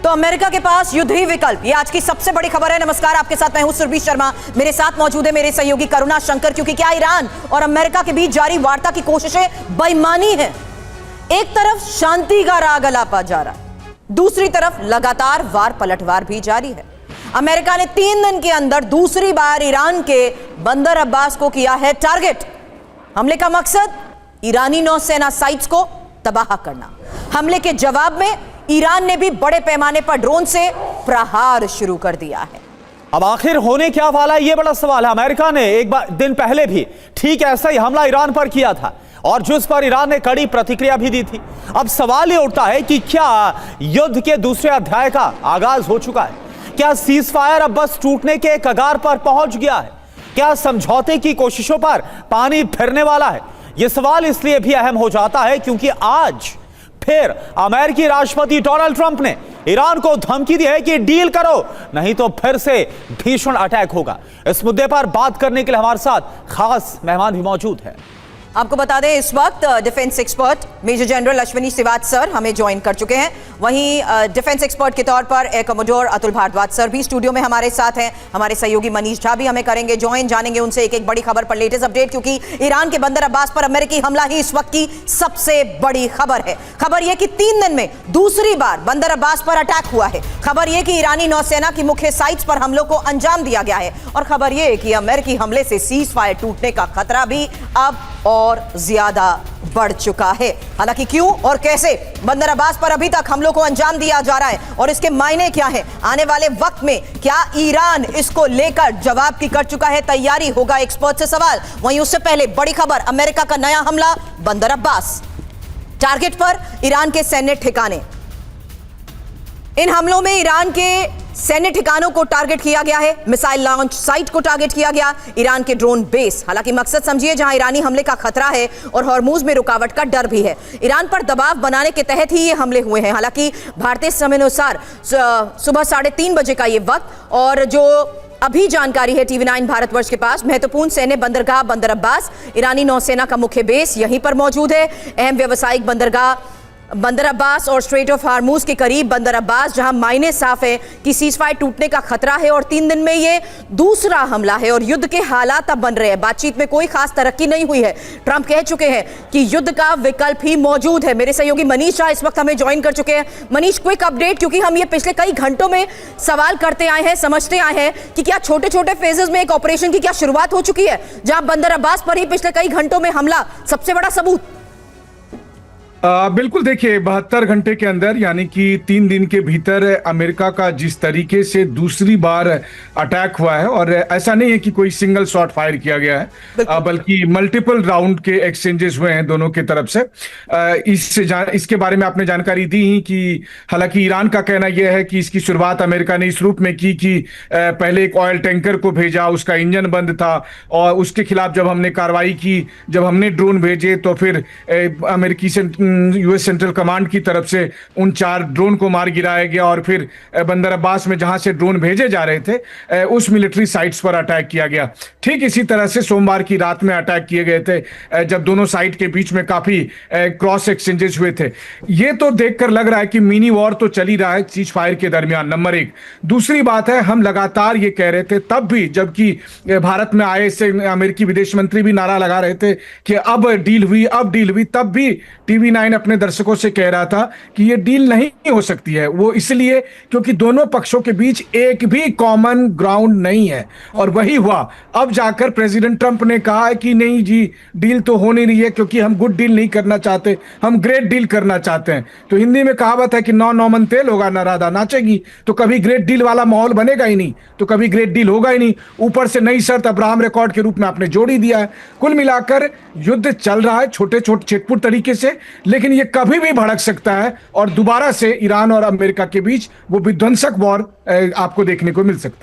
तो अमेरिका के पास युद्ध ही विकल्प, ये आज की सबसे बड़ी खबर है। नमस्कार, आपके साथ मैं हूं सुरभि शर्मा। मेरे साथ मौजूद है मेरे सहयोगी करुणा शंकर। क्योंकि क्या ईरान और अमेरिका के बीच जारी वार्ता की कोशिशें बेईमानी है। एक तरफ शांति का राग अलापा जा रहा है, दूसरी तरफ लगातार वार पलटवार भी जारी है। अमेरिका ने 3 दिन के अंदर दूसरी बार ईरान के बंदर अब्बास को किया है टारगेट। हमले का मकसद ईरानी नौसेना साइट्स को तबाह करना। हमले के जवाब में ईरान ने भी बड़े पैमाने पर ड्रोन से प्रहार शुरू कर दिया है। अब आखिर होने क्या वाला है, यह बड़ा सवाल है। अमेरिका ने एक बार दिन पहले भी ठीक ऐसा ही हमला ईरान पर किया था और जिस पर ईरान ने कड़ी प्रतिक्रिया भी दी थी। अब सवाल यह उठता है कि क्या युद्ध के दूसरे अध्याय का आगाज हो चुका है? क्या सीज फायर अब बस टूटने के कगार पर पहुंच गया है? क्या समझौते की कोशिशों पर पानी फिरने वाला है? यह सवाल इसलिए भी अहम हो जाता है क्योंकि आज फिर अमेरिकी राष्ट्रपति डोनाल्ड ट्रंप ने ईरान को धमकी दी है कि डील करो, नहीं तो फिर से भीषण अटैक होगा। इस मुद्दे पर बात करने के लिए हमारे साथ खास मेहमान भी मौजूद है। आपको बता दें, इस वक्त defence expert major general Ashwini Siwach sir हमें ज्वाइन कर चुके हैं। वहीं डिफेंस एक्सपर्ट के तौर पर air commodore Atul Bhardwaj sir भी स्टूडियो में हमारे साथ हैं। हमारे सहयोगी मनीष झा भी हमें करेंगे ज्वाइन। जानेंगे उनसे एक बड़ी खबर पर लेटेस्ट अपडेट, क्योंकि ईरान के बंदर अब्बास पर अमेरिकी हमला ही इस वक्त की सबसे बड़ी खबर है। खबर यह कि 3 दिन में दूसरी बार बंदर अब्बास पर अटैक हुआ है। खबर यह कि ईरानी नौसेना की मुख्य साइट्स पर हमलों को अंजाम दिया गया है। और खबर यह कि अमेरिकी हमले से सीज फायर टूटने का खतरा भी अब और ज्यादा बढ़ चुका है। हालांकि क्यों और कैसे बंदर अब्बास पर अभी तक हमलों को अंजाम दिया जा रहा है और इसके मायने क्या हैं, आने वाले वक्त में क्या ईरान इसको लेकर जवाब की कर चुका है तैयारी, होगा एक्सपर्ट से सवाल। वहीं उससे पहले बड़ी खबर, अमेरिका का नया हमला बंदर अब्बास, टारगेट पर ईरान के सैन्य ठिकाने। इन हमलों में ईरान के सैन्य ठिकानों को टारगेट किया गया है, मिसाइल लॉन्च साइट को टारगेट किया गया, ईरान के ड्रोन बेस। हालांकि मकसद समझिए जहां ईरानी हमले का खतरा है और हॉर्मूज में रुकावट का डर भी है। ईरान पर दबाव बनाने के तहत ही ये हमले हुए हैं। हालांकि भारतीय समय अनुसार सुबह 3:30 बजे का ये वक्त, और जो अभी जानकारी है TV9 भारतवर्ष के पास, महत्वपूर्ण सैन्य बंदरगाह बंदर अब्बास, ईरानी नौसेना का मुख्य बेस यहीं पर मौजूद है। अहम व्यावसायिक बंदरगाह बंदर अब्बास और स्ट्रेट ऑफ हार्मूज के करीब बंदर अब्बास, जहां मायने साफ है कि सीजफायर टूटने का खतरा है और 3 दिन में ये दूसरा हमला है और युद्ध के हालात अब बन रहे हैं। बातचीत में कोई खास तरक्की नहीं हुई है। ट्रंप कह चुके हैं कि युद्ध का विकल्प ही मौजूद है। मेरे सहयोगी मनीष शाह इस वक्त हमें ज्वाइन कर चुके हैं। मनीष, क्विक अपडेट, क्योंकि हम ये पिछले कई घंटों में सवाल करते आए हैं, समझते आए हैं कि क्या छोटे छोटे फेजेस में एक ऑपरेशन की क्या शुरुआत हो चुकी है, जहां बंदर अब्बास पर ही पिछले कई घंटों में हमला सबसे बड़ा सबूत। बिल्कुल, देखिए 72 घंटे के अंदर यानी कि 3 दिन के भीतर अमेरिका का जिस तरीके से दूसरी बार अटैक हुआ है, और ऐसा नहीं है कि कोई सिंगल शॉट फायर किया गया है, बल्कि मल्टीपल राउंड के एक्सचेंजेस हुए हैं दोनों की तरफ से। इसके बारे में आपने जानकारी दी ही कि हालांकि ईरान का कहना यह है कि इसकी शुरुआत अमेरिका ने इस रूप में की कि पहले एक ऑयल टैंकर को भेजा, उसका इंजन बंद था और उसके खिलाफ जब हमने कार्रवाई की, जब हमने ड्रोन भेजे, तो फिर अमेरिकी से यूएस सेंट्रल कमांड की तरफ से उन 4 ड्रोन को मार गिराया गया और फिर बंदर अब्बास में जहां से ड्रोन भेजे जा रहे थे उस मिलिट्री साइट्स पर अटैक किया गया। ठीक इसी तरह से सोमवार की रात में अटैक किए गए थे, जब दोनों साइड के बीच में काफी क्रॉस एक्सचेंजेस हुए थे। ये तो देखकर लग रहा है कि मिनी वॉर तो चल ही रहा है सीज फायर के दरमियान, नंबर 1। दूसरी बात है, हम लगातार ये कह रहे थे तब भी, जबकि भारत में आए से अमेरिकी विदेश मंत्री भी नारा लगा रहे थे कि अब डील हुई, अब डील हुई, तब भी TV9 अपने दर्शकों से कह रहा था कि यह डील नहीं हो सकती है। वो इसलिए क्योंकि दोनों पक्षों के बीच एक भी कॉमन ग्राउंड नहीं है, और वही हुआ। अब जाकर प्रेसिडेंट ट्रंप ने कहा है कि नहीं जी, डील तो हो नहीं रही है क्योंकि हम गुड डील नहीं करना चाहते, हम ग्रेट डील करना चाहते हैं। तो हिंदी में कहावत है कि नौ मन तेल होगा ना राधा नाचेगी। तो कभी ग्रेट डील वाला माहौल बनेगा ही नहीं, तो कभी ग्रेट डील होगा ही नहीं। ऊपर से नई शर्त अब्राहम रिकॉर्ड के रूप में आपने जोड़ ही दिया है। कुल मिलाकर युद्ध चल रहा है छोटे छोटे छिटपुट तरीके से, लेकिन ये कभी भी भड़क सकता है और दोबारा से ईरान और अमेरिका के बीच वो विध्वंसक वॉर आपको देखने को मिल सकता है।